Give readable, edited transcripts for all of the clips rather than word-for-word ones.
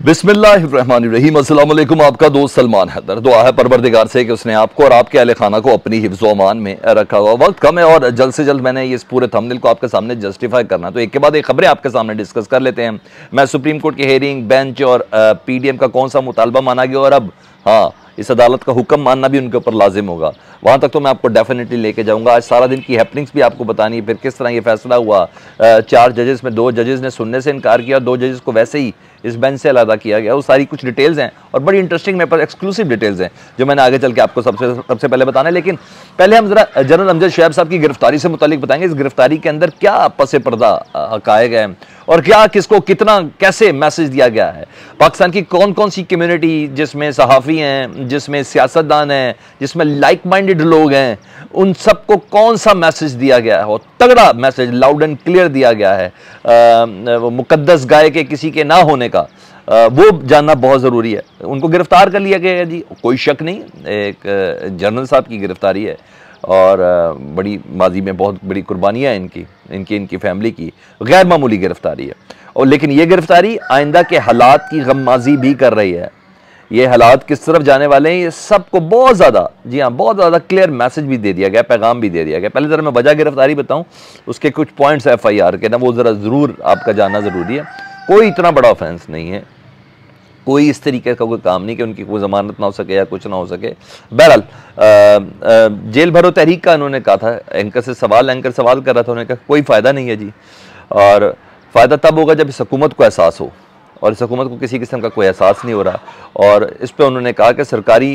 बिस्मिल्लाहिर्रहमानिर्रहीम। अस्सलाम वालेकुम। आपका दोस्त सलमान हैदर। दुआ है परवरदिगार से कि उसने आपको और आपके अहले खाना को अपनी हिफ्ज़ व अमान में रखा हुआ। वक्त कम है और जल्द से जल्द मैंने इस पूरे थंबनेल को आपके सामने जस्टिफाई करना, तो एक के बाद एक खबरें आपके सामने डिस्कस कर लेते हैं। मैं सुप्रीम कोर्ट की हेयरिंग, बेंच और PDM का कौन सा मुतालबा माना गया और अब हाँ इस अदालत का हुक्म मानना भी उनके ऊपर लाजिम होगा, वहाँ तक तो मैं आपको डेफिनेटली लेके जाऊँगा। आज सारा दिन की हैपनिंग्स भी आपको बतानी है, फिर किस तरह ये फैसला हुआ। 4 जजेस में 2 जजेस ने सुनने से इनकार किया, 2 जजेस को वैसे ही इस बेंच से अलग किया गया। वो सारी कुछ डिटेल्स हैं और बड़ी इंटरेस्टिंग मेरे पास एक्सक्लूसिव डिटेल्स हैं जो मैंने आगे चल के आपको सबसे पहले बताना है। लेकिन पहले हम जरा जनरल अमजद शुएब साहब की गिरफ्तारी से मुतालिक बताएंगे। इस गिरफ्तारी के अंदर क्या पसे पर्दा हकायक हैं और क्या किसको कितना कैसे मैसेज दिया गया है। पाकिस्तान की कौन कौन सी कम्युनिटी, जिसमें सहाफ़ी हैं, जिसमें सियासतदान हैं, जिसमें लाइक माइंडेड लोग हैं, उन सबको कौन सा मैसेज दिया गया है। और तगड़ा मैसेज लाउड एंड क्लियर दिया गया है। वो मुकद्दस गाय के किसी के ना होने का वो जानना बहुत ज़रूरी है। उनको गिरफ्तार कर लिया गया है जी, कोई शक नहीं। एक जनरल साहब की गिरफ्तारी है और बड़ी माजी में बहुत बड़ी कुर्बानियाँ इनकी फैमिली की गैर मामूली गिरफ्तारी है। और लेकिन ये गिरफ्तारी आइंदा के हालात की गम्माजी भी कर रही है। ये हालात किस तरफ जाने वाले हैं ये सबको बहुत ज़्यादा, जी हाँ, बहुत ज़्यादा क्लियर मैसेज भी दे दिया गया, पैगाम भी दे दिया गया। पहले ज़रा मैं वजह गिरफ्तारी बताऊँ, उसके कुछ पॉइंट्स FIR के ना, वो ज़रा ज़रूर आपका जानना ज़रूरी है। कोई इतना बड़ा ऑफेंस नहीं है, कोई इस तरीके का कोई काम नहीं कि उनकी कोई ज़मानत ना हो सके या कुछ ना हो सके। बहरहाल जेल भरो तहरीक का उन्होंने कहा था, एंकर सवाल कर रहा था, उन्होंने कहा कोई फ़ायदा नहीं है जी, और फ़ायदा तब होगा जब इस हुकूमत को एहसास हो, और इस हुकूमत को किसी किस्म का कोई एहसास नहीं हो रहा। और इस पर उन्होंने कहा कि सरकारी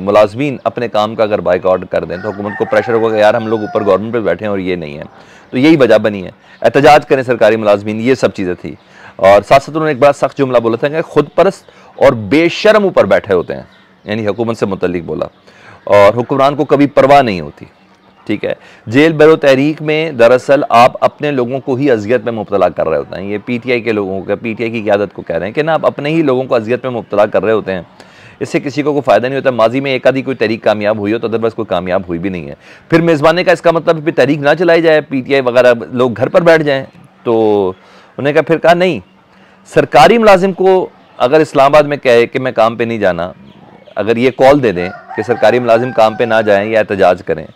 मुलाजमीन अपने काम का अगर बाइकआउट कर दें तो हुकूमत को प्रेशर होगा कि यार हम लोग ऊपर गवर्नमेंट पर बैठे हैं और ये नहीं है, तो यही वजह बनी है। एहतजाज करें सरकारी मुलाजमीन, ये सब चीज़ें थी। और साथ साथ उन्होंने एक बड़ा सख्त जुमला बोला था कि खुद परस्त और बेशर्म ऊपर बैठे होते हैं, यानी हुकूमत से मुतल्लिक बोला, और हुक्मरान को कभी परवाह नहीं होती। ठीक है, जेल भरो तहरीक में दरअसल आप अपने लोगों को ही अजियत में मुब्तला कर रहे होते हैं। ये PTI के लोगों को, PTI की क़यादत को कह रहे हैं कि ना आप अपने ही लोगों को अजियत में मुब्तला कर रहे होते हैं, इससे किसी को कोई फ़ायदा नहीं होता। माजी में एक आधी कोई तहरीक कामयाब हुई हो तो अदरवाइज़ कोई कामयाब हुई भी नहीं है। फिर मेज़बानी का इसका मतलब फिर तहरीक ना चलाई जाए, PTI वगैरह लोग घर पर बैठ जाएँ, तो उन्होंने कहा, फिर कहा नहीं, सरकारी मुलाजिम को अगर इस्लामाबाद में कहे कि मैं काम पे नहीं जाना, अगर ये कॉल दे दें कि सरकारी मुलाजिम काम पे ना जाएं या एहतजाज करें,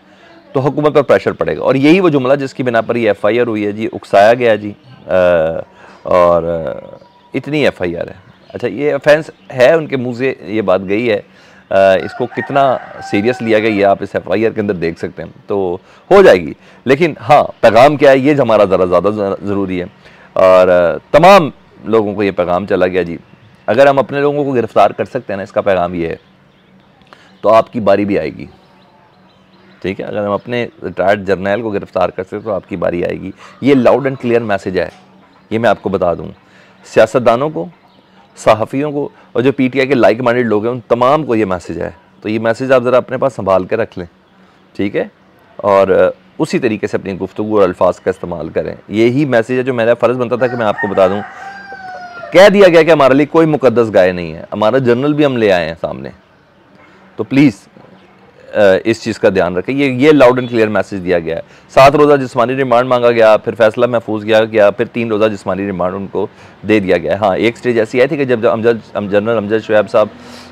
तो हुकूमत पर प्रेशर पड़ेगा। और यही वो जुमला जिसकी बिना पर ये FIR हुई है जी, उकसाया गया जी, और इतनी FIR है। अच्छा, ये ऑफेंस है, उनके मुँह से ये बात गई है, इसको कितना सीरियस लिया गया ये आप इस FIR के अंदर देख सकते हैं, तो हो जाएगी। लेकिन हाँ, पैगाम क्या है ये हमारा ज़रा ज़्यादा ज़रूरी है, और तमाम लोगों को ये पैगाम चला गया जी, अगर हम अपने लोगों को गिरफ्तार कर सकते हैं ना, इसका पैगाम ये है, तो आपकी बारी भी आएगी। ठीक है, अगर हम अपने रिटायर्ड जर्नैल को गिरफ्तार कर सकते तो आपकी बारी आएगी। ये लाउड एंड क्लियर मैसेज है, ये मैं आपको बता दूं। सियासतदानों को, सहाफ़ियों को और जो PTI के लाइक माइंडेड लोग हैं, उन तमाम को ये मैसेज है। तो ये मैसेज आप ज़रा अपने पास संभाल के रख लें, ठीक है, और उसी तरीके से अपनी गुफ्तगू और अल्फाज का इस्तेमाल करें। यही मैसेज है जो मेरा फ़र्ज़ बनता था कि मैं आपको बता दूँ। कह दिया गया कि हमारे लिए कोई मुकद्दस गाय नहीं है, हमारा जर्नल भी हम ले आए हैं सामने, तो प्लीज़ इस चीज़ का ध्यान रखें। ये लाउड एंड क्लियर मैसेज दिया गया है। 7 रोज़ा जिस्मानी रिमांड मांगा गया, फिर फैसला महफूज किया गया, फिर 3 रोज़ा जिस्मानी रिमांड उनको दे दिया गया। हाँ, एक स्टेज ऐसी आई थी कि जब जनरल अमजद शुएब साहब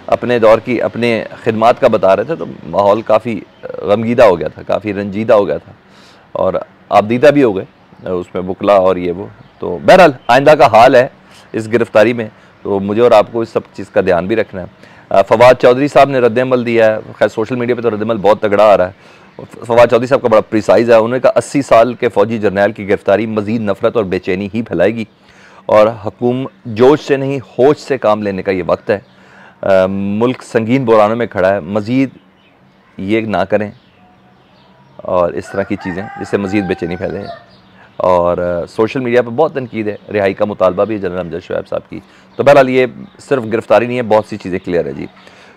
अपने दौर की अपने खिदमात का बता रहे थे तो माहौल काफ़ी गमगीदा हो गया था, काफ़ी रंजीदा हो गया था, और आबदीदा भी हो गए उसमें बुकला और ये वो। तो बहरहाल आइंदा का हाल है इस गिरफ्तारी में, तो मुझे और आपको इस सब चीज़ का ध्यान भी रखना है। फवाद चौधरी साहब ने रद्दअमल दिया है, खैर सोशल मीडिया पे तो रद्दअमल बहुत तगड़ा आ रहा है। फवाद चौधरी साहब का बड़ा प्रिसाइज़ है, उन्होंने कहा 80 साल के फ़ौजी जर्नैल की गिरफ्तारी मज़ीद नफरत और बेचैनी ही फैलाएगी, और हुकूमत जोश से नहीं होश से काम लेने का ये वक्त है। मुल्क संगीन बुरानों में खड़ा है, मज़ीद ये ना करें और इस तरह की चीज़ें जिससे मज़ीद बेचैनी फैले। और सोशल मीडिया पर बहुत तनकीद है, रिहाई का मुतालबा भी है जनरल अमजद शुएब साहब की। तो बहरहाल ये सिर्फ गिरफ्तारी नहीं है, बहुत सी चीज़ें क्लियर है जी।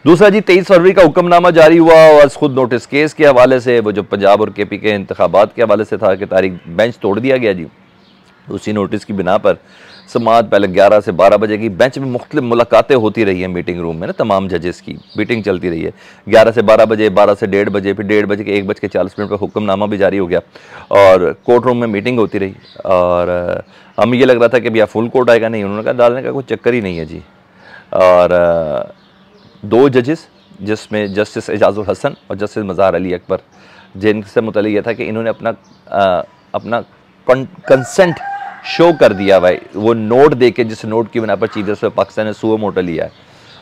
दूसरा जी, 23 फरवरी का हुक्मनामा जारी हुआ और खुद नोटिस केस के हवाले से, वो जो पंजाब और KP के इंतखाबात के हवाले से था कि तारीख बेंच तोड़ दिया गया जी। उसी नोटिस की बिना पर समाअत पहले 11 से 12 बजे की, बेंच में मुख्तलिफ मुलाकातें होती रही हैं मीटिंग रूम में ना, तमाम जजेस की मीटिंग चलती रही है 11 से 12 बजे, 12 से 1:30 बजे, फिर 1:30 बजे के 1:40 पर हुक्मनामा भी जारी हो गया और कोर्ट रूम में मीटिंग होती रही। और हमें ये लग रहा था कि भैया फुल कोर्ट आएगा, नहीं, उन्होंने कहा डालने का कोई चक्कर ही नहीं है जी, और 2 जजेस जिसमें जस्टिस एजाजुल हसन और जस्टिस मज़ार अली अकबर, जिनसे मुतल्लिक़ यह था कि इन्होंने अपना कंसेंट शो कर दिया भाई, वो नोट दे के जिस नोट की बिना पर चीफ जस्टिस पाकिस्तान ने सुओ मोटो लिया है,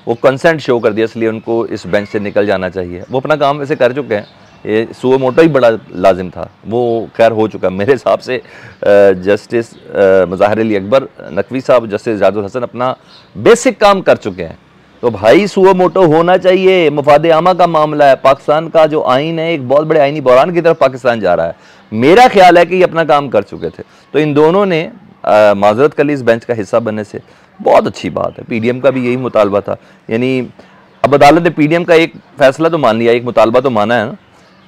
वो कंसेंट शो कर दिया, इसलिए उनको इस बेंच से निकल जाना चाहिए। वो अपना काम वैसे कर चुके हैं, ये सुओ मोटो ही बड़ा लाजिम था, वो खैर हो चुका। मेरे हिसाब से जस्टिस मज़ाहिर अली अकबर नकवी साहब, जस्टिस एजाजुल हसन अपना बेसिक काम कर चुके हैं। तो भाई सुओ मोटो होना चाहिए, मफाद आमा का मामला है, पाकिस्तान का जो आइन है एक बहुत बड़े आइनी बहरान की तरफ पाकिस्तान जा रहा है। मेरा ख्याल है कि ये अपना काम कर चुके थे, तो इन दोनों ने माजरत कर ली इस बेंच का हिस्सा बनने से, बहुत अच्छी बात है। पीडीएम का भी यही मुतालबा था, यानी अब अदालत ने पीडीएम का एक फैसला तो मान लिया, एक मुतालबा तो माना है ना,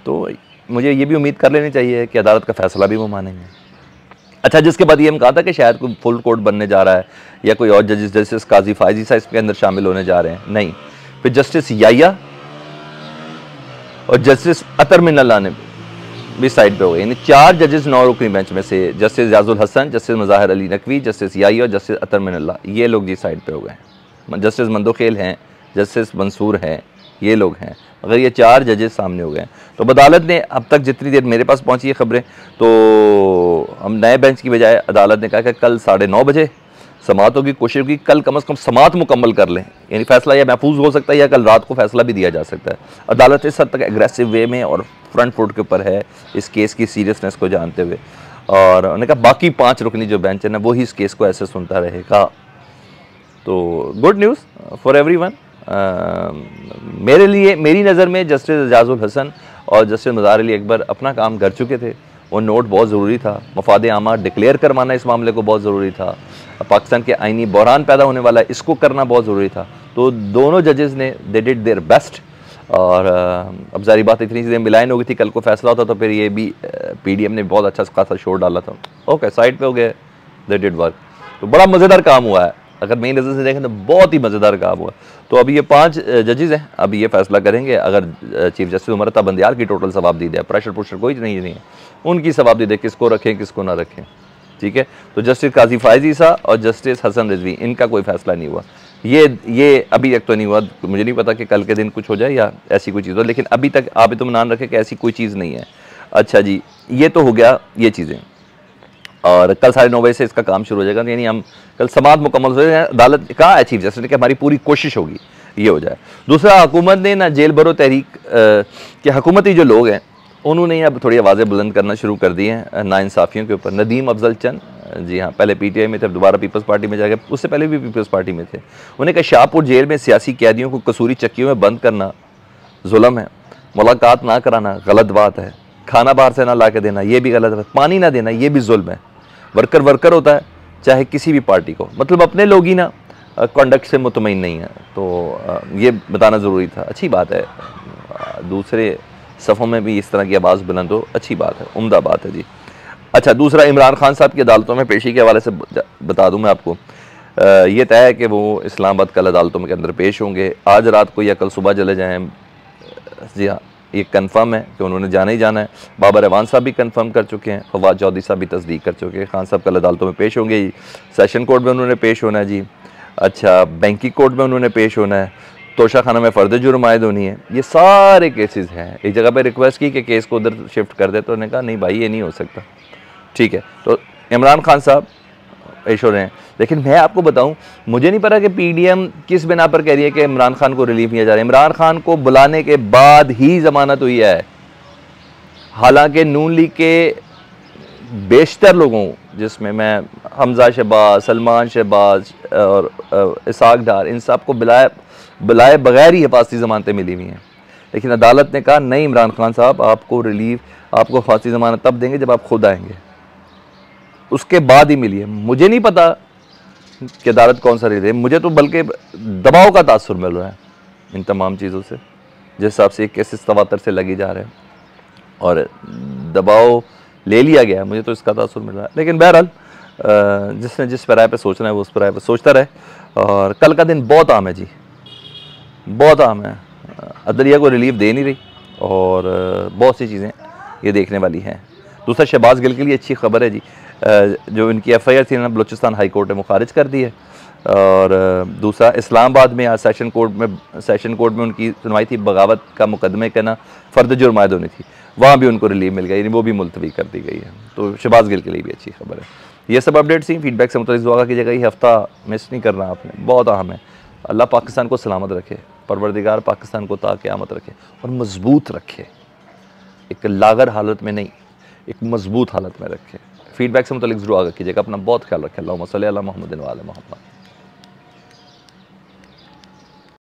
तो मुझे ये भी उम्मीद कर लेनी चाहिए कि अदालत का फैसला भी वो मानेंगे। अच्छा, जिसके बाद ये हम कहा था कि शायद कोई फुल कोर्ट बनने जा रहा है या कोई और जजेस, जस्टिस काजी फायजी साहब इसके अंदर शामिल होने जा रहे हैं, नहीं, फिर जस्टिस याया और जस्टिस अतर मिनल्ला ने भी साइड पे हो गए, यानी 4 जजेस 9 रुकनी बेंच में से justice Ejazul Hasan, justice Mazahir Ali Naqvi, justice Yahya और जस्टिस अतर मिनल्ला, ये लोग जी साइड पे हो गए। जस्टिस मंदोखेल हैं, जस्टिस मंसूर हैं, ये लोग हैं, अगर ये 4 जजेस सामने हो गए। तो अदालत ने अब तक जितनी देर मेरे पास पहुंची है खबरें, तो हम नए बेंच की बजाय अदालत ने कहा कि कल 9:30 बजे समाअत होगी, कोशिश होगी कल कम से कम समाअत मुकम्मल कर लें, यानी फैसला यह महफूज हो सकता है या कल रात को फैसला भी दिया जा सकता है। अदालत इस हद तक एग्रेसिव वे में और फ्रंट फुट के ऊपर है इस केस की सीरियसनेस को जानते हुए, और उन्होंने कहा बाकी 5 रुकनी जो बेंच है ना, वही इस केस को ऐसे सुनता रहेगा। तो गुड न्यूज़ फॉर एवरीवन। मेरे लिए, मेरी नज़र में जस्टिस एजाजुल हसन और जस्टिस मज़ाहिर अली अकबर अपना काम कर चुके थे। वो नोट बहुत ज़रूरी था, मफाद आमा डिक्लेयर करवाना इस मामले को बहुत ज़रूरी था, पाकिस्तान के आइनी बहरान पैदा होने वाला है इसको करना बहुत ज़रूरी था। तो दोनों जजेस ने दे डिड देयर बेस्ट, और अब जारी बात इतनी चीज़ें मिलाइन हो गई थी, कल को फैसला होता तो फिर ये भी पीडीएम ने बहुत अच्छा खासा शोर डाला था। ओके, साइड पे हो गए, दे डिड वर्क। तो बड़ा मज़ेदार काम हुआ है, अगर मेरी नज़र से देखें तो बहुत ही मज़ेदार काम हुआ। तो अभी ये 5 जजेस हैं, अभी ये फैसला करेंगे। अगर चीफ जस्टिस उमरता बंदियाल की टोटल सवाबदीद है, प्रेशर पुशर कोई नहीं है, उनकी सवाबदीद है, किसको रखें किसको ना रखें, ठीक है। तो जस्टिस काजी फायजी साहब और जस्टिस हसन रिजवी, इनका कोई फैसला नहीं हुआ, ये अभी तक तो नहीं हुआ। मुझे नहीं पता कि कल के दिन कुछ हो जाए या ऐसी कोई चीज़ हो, लेकिन अभी तक आप इत्मीनान रखें कि ऐसी कोई चीज़ नहीं है। अच्छा जी, ये तो हो गया ये चीज़ें, और कल 9:30 बजे से इसका काम शुरू हो जाएगा, यानी हम कल समाअत मुकम्मल हो जाए। अदालत कहा है चीफ जस्टिस ने कि हमारी पूरी कोशिश होगी ये हो जाए। दूसरा, हुकूमत ने ना जेल भरो तहरीक के हुकूमती जो लोग हैं उन्होंने अब थोड़ी आवाज़ें बुलंद करना शुरू कर दी हैं नाइंसाफ़ियों के ऊपर। नदीम अफजल चंद, जी हाँ, पहले पीटीआई में थे, दोबारा पीपल्स पार्टी में जाके, उससे पहले भी पीपल्स पार्टी में थे। उन्हें कहा शाहपुर जेल में सियासी कैदियों को कसूरी चक्कियों में बंद करना जुल्म है, मुलाकात ना कराना गलत बात है, खाना बाहर से ना ला के देना ये भी गलत है, पानी ना देना ये भी जुल्म है। वर्कर होता है चाहे किसी भी पार्टी को, मतलब अपने लोग ही ना कंडक्ट से मुतमईन नहीं है, तो ये बताना ज़रूरी था। अच्छी बात है, दूसरे सफ़ों में भी इस तरह की आवाज़ बुलंद हो, अच्छी बात है, उम्दा बात है जी। अच्छा, दूसरा, इमरान खान साहब की अदालतों में पेशी के हवाले से बता दूं मैं आपको, ये तय है कि वो इस्लामाबाद कल अदालतों के अंदर पेश होंगे, आज रात को या कल सुबह चले जाएँ। जी हाँ, ये कंफर्म है कि उन्होंने जाना ही जाना है। बाबर रहमान साहब भी कंफर्म कर चुके हैं, फवाद चौधरी साहब भी तस्दीक कर चुके हैं, खान साहब कल अदालतों में पेश होंगे। सेशन कोर्ट में उन्होंने पेश होना है जी। अच्छा, बैंकी कोर्ट में उन्होंने पेश होना है, तोशा खाना में फ़र्द जुर्म आयद होनी है। ये सारे केसेस हैं। एक जगह पे रिक्वेस्ट की कि केस को उधर शिफ्ट कर दे, तो उन्होंने कहा नहीं भाई ये नहीं हो सकता, ठीक है। तो इमरान खान साहब पेश हो रहे हैं, लेकिन मैं आपको बताऊं, मुझे नहीं पता कि पीडीएम किस बिना पर कह रही है कि इमरान खान को रिलीफ दिया जा रहा है। इमरान खान को बुलाने के बाद ही जमानत हुई है, हालांकि नून लीग के बेशतर लोगों, जिसमें मैं हमजा शहबाज, सलमान शहबाज और इसाक डार, इन सब को बुलाए बगैर ही हिफाजती ज़मानतें मिली हुई हैं, लेकिन अदालत ने कहा नहीं इमरान खान साहब, आपको रिलीफ, आपको हिफाजती ज़मानत तब देंगे जब आप खुद आएंगे, उसके बाद ही मिली है। मुझे नहीं पता कि अदालत कौन सा रिलीफ है, मुझे तो बल्कि दबाव का तासुर मिल रहा है इन तमाम चीज़ों से, जिस हिसाब से केसेस तवातर से लगी जा रहे हैं और दबाव ले लिया गया है, मुझे तो इसका तासुर मिल रहा है। लेकिन बहरहाल जिसने जिस पैराए पे सोचना है वो उस पैराए पे सोचता रहे। और कल का दिन बहुत अहम है जी, बहुत अहम है। अदलिया को रिलीफ दे नहीं रही और बहुत सी चीज़ें ये देखने वाली हैं। दूसरा, शहबाज गिल के लिए अच्छी खबर है जी, जो इनकी एफआईआर थी ना बलूचिस्तान हाई कोर्ट ने वो खारिज कर दी है। और दूसरा इस्लामाबाद में आज सेशन कोर्ट में उनकी सुनवाई थी, बगावत का मुकदमे का ना फ़र्द जुर्म आयद होनी थी, वहाँ भी उनको रिलीव मिल गई, यानी वो भी मुलतवी कर दी गई है। तो शहबाज गिल के लिए भी अच्छी खबर है। ये सब अपडेट्स ही फीडबैक से मुतल्लिक़ दुआ कीजिएगा। ये हफ़्ता मिस नहीं करना आपने, बहुत अहम है। अल्लाह पाकिस्तान को सलामत रखे, परवरदिगार पाकिस्तान को ता क़यामत रखे और मजबूत रखे, एक लागर हालत में नहीं, एक मजबूत हालत में रखे। फीडबैक से मुतल्लिक़ ज़रूर आगाह कीजिएगा। अपना बहुत ख्याल रखें। अल्लाहुम्मा सल्ली अला मुहम्मदिन व आले मुहम्मद।